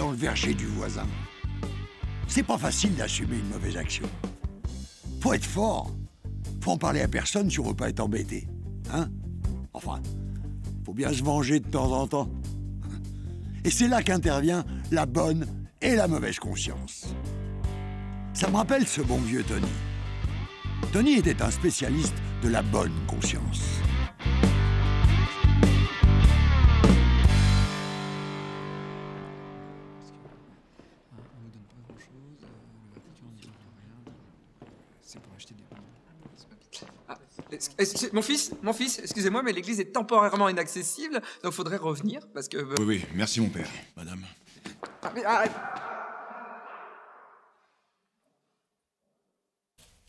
dans le verger du voisin. C'est pas facile d'assumer une mauvaise action. Faut être fort. Faut en parler à personne si on veut pas être embêté. Hein? Enfin, faut bien se venger de temps en temps. Et c'est là qu'intervient la bonne et la mauvaise conscience. Ça me rappelle ce bon vieux Tony. Tony était un spécialiste de la bonne conscience. Mon fils, excusez-moi, mais l'église est temporairement inaccessible, donc faudrait revenir, parce que... Oui, oui, merci mon père, madame. Ah, mais arrête.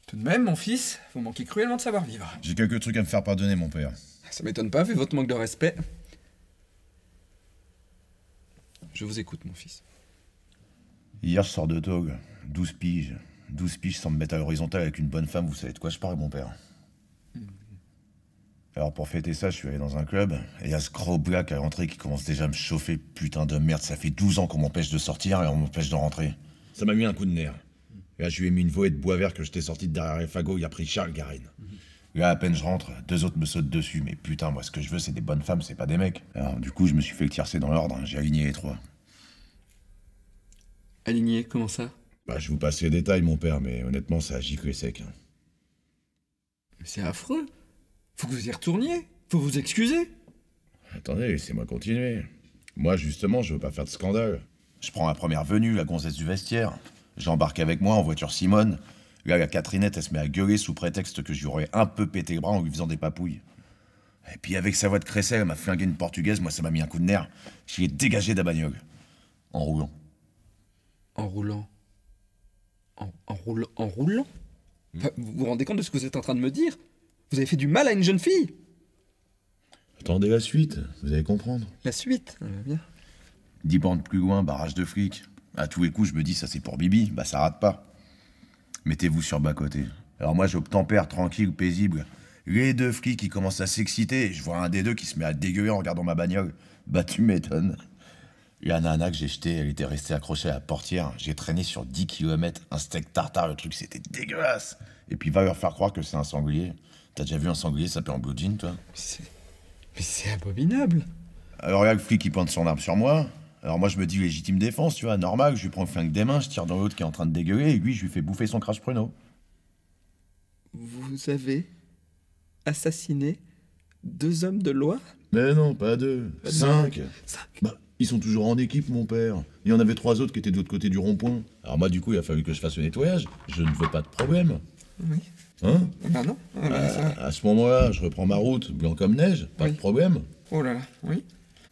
Tout de même, mon fils, vous manquez cruellement de savoir-vivre. J'ai quelques trucs à me faire pardonner, mon père. Ça m'étonne pas, vu votre manque de respect. Je vous écoute, mon fils. Hier, je sors de Tog, 12 piges. 12 piges sans me mettre à l'horizontale avec une bonne femme, vous savez de quoi je parle, mon père. Alors pour fêter ça, je suis allé dans un club, et il y a ce gros black à l'entrée qui commence déjà à me chauffer. Putain de merde, ça fait 12 ans qu'on m'empêche de sortir et on m'empêche de rentrer. Ça m'a mis un coup de nerf. Et là, je lui ai mis une volée de bois vert que j'étais sorti de derrière les fagots, il a pris Charles Garine. Là, à peine je rentre, 2 autres me sautent dessus, mais putain, moi ce que je veux c'est des bonnes femmes, c'est pas des mecs. Alors du coup, je me suis fait le tiercer dans l'ordre, j'ai aligné les 3. Aligné, comment ça? Bah, je vous passe les détails, mon père, mais honnêtement, ça a giclé sec. Mais c'est affreux. Faut que vous y retourniez. Faut vous excuser. Attendez, laissez-moi continuer. Moi, justement, je veux pas faire de scandale. Je prends la première venue, la gonzesse du vestiaire. J'embarque avec moi en voiture Simone. Là, la Catherinette, elle se met à gueuler sous prétexte que je lui aurais un peu pété le bras en lui faisant des papouilles. Et puis avec sa voix de crécelle, elle m'a flingué une portugaise, moi ça m'a mis un coup de nerf. Je l'ai dégagé de la bagnole. En roulant. En roulant. En roulant Enfin, vous vous rendez compte de ce que vous êtes en train de me dire? Vous avez fait du mal à une jeune fille. Attendez la suite, vous allez comprendre. La suite, bien. 10 bandes plus loin, barrage de flics. À tous les coups, je me dis, ça c'est pour Bibi, bah ça rate pas. Mettez-vous sur bas-côté. Alors moi, j'obtempère, tranquille, paisible. Les 2 flics qui commencent à s'exciter, et je vois un des 2 qui se met à dégueuler en regardant ma bagnole. Bah tu m'étonnes. La nana que j'ai jetée, elle était restée accrochée à la portière. J'ai traîné sur 10 km, un steak tartare, le truc c'était dégueulasse. Et puis va leur faire croire que c'est un sanglier. T'as déjà vu un sanglier s'appeler en blue jean, toi? Mais c'est abominable. Alors là, le flic, il pointe son arme sur moi. Alors moi, je me dis légitime défense, tu vois, normal, je lui prends le flingue des mains, je tire dans l'autre qui est en train de dégueuler, et lui, je lui fais bouffer son crash pruneau. Vous avez assassiné 2 hommes de loi? Mais non, pas 2, 5. Bah, ils sont toujours en équipe, mon père. Il y en avait 3 autres qui étaient de l'autre côté du rond-point. Alors moi, du coup, il a fallu que je fasse le nettoyage. Je ne veux pas de problème. Oui. Hein? Bah non. À ce moment-là, je reprends ma route, blanc comme neige, pas de problème. Oh là là, oui.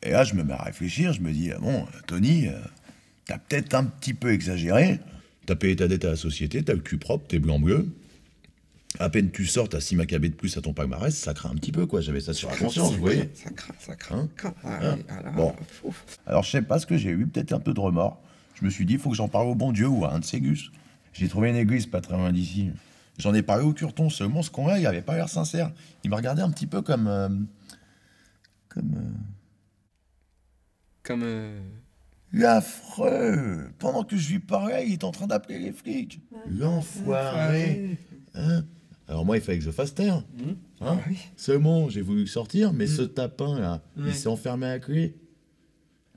Et là, je me mets à réfléchir, je me dis, bon, Tony, t'as peut-être un petit peu exagéré. T'as payé ta dette à la société, t'as le cul propre, t'es blanc-bleu. À peine tu sors, t'as 6 macabées de plus à ton palmarès, ça craint un petit peu, quoi. J'avais ça sur la conscience, vous voyez. Ça craint. Bon. Alors, je sais pas ce que j'ai eu, peut-être un peu de remords. Je me suis dit, il faut que j'en parle au bon Dieu ou à un de ses gus. J'ai trouvé une église pas très loin d'ici. J'en ai parlé au curton, seulement ce con-là, il avait pas l'air sincère. Il m'a regardé un petit peu comme... L'affreux! Pendant que je lui parlais, il est en train d'appeler les flics. L'enfoiré! Hein? Alors moi, il fallait que je fasse taire. Hein? Oui. C'est bon, j'ai voulu sortir, mais ce tapin, là, il s'est enfermé à la clé.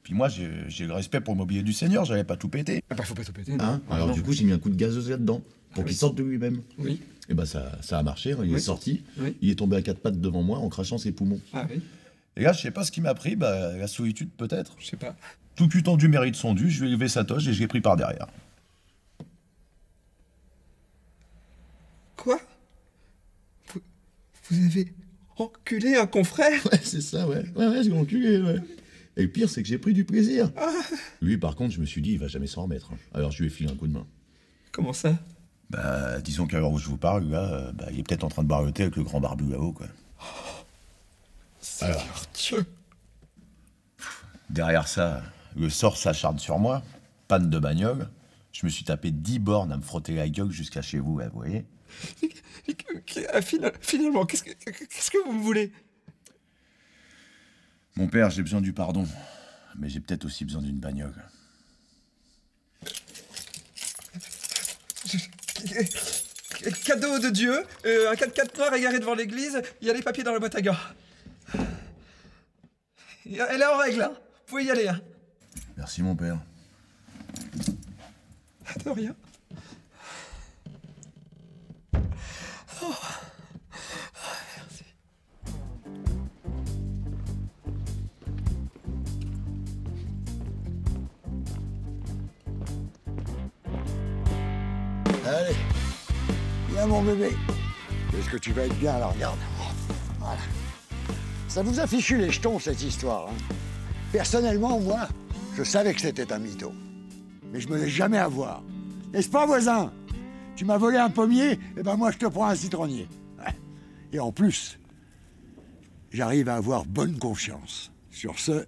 Puis moi, j'ai le respect pour le mobilier du Seigneur, j'allais pas tout péter. Ah bah faut pas tout péter, Hein? non. Alors non. du coup, j'ai mis un coup de gazeuse là-dedans, pour qu'il sorte de lui-même. Oui. Et bah ça a marché, il est sorti. Oui. Il est tombé à 4 pattes devant moi en crachant ses poumons. Ah oui. Et là, je sais pas ce qui m'a pris, bah la solitude peut-être. Je sais pas. Tout cul tendu mérite son dû, je lui ai levé sa toge et je l'ai pris par derrière. Quoi? Vous avez enculé un confrère? Ouais, c'est ça, ouais. Ouais, j'ai enculé, ouais. Et le pire, c'est que j'ai pris du plaisir. Lui, par contre, je me suis dit, il va jamais s'en remettre. Alors, je lui ai filé un coup de main. Comment ça? Bah, disons qu'à l'heure où je vous parle, là, il est peut-être en train de baroter avec le grand barbu là-haut, quoi. Seigneur Dieu. Derrière ça, le sort s'acharne sur moi. Panne de bagnole. Je me suis tapé 10 bornes à me frotter la gueule jusqu'à chez vous, là, vous voyez. Finalement, qu'est-ce que vous me voulez? Mon père, j'ai besoin du pardon. Mais j'ai peut-être aussi besoin d'une bagnole. Cadeau de Dieu, un 4x4 noir égaré devant l'église, il y a les papiers dans la boîte à gants. Elle est en règle, hein. Vous pouvez y aller. Hein. Merci mon père. De rien. Oh. Merci. Allez, viens mon bébé. Est-ce que tu vas être bien? Alors regarde. Voilà. Ça vous a fichu les jetons cette histoire. Hein. Personnellement, moi, je savais que c'était un mytho. Mais je me laisse jamais avoir. N'est-ce pas, voisin? Tu m'as volé un pommier, et ben moi je te prends un citronnier. Et en plus, j'arrive à avoir bonne conscience. Sur ce...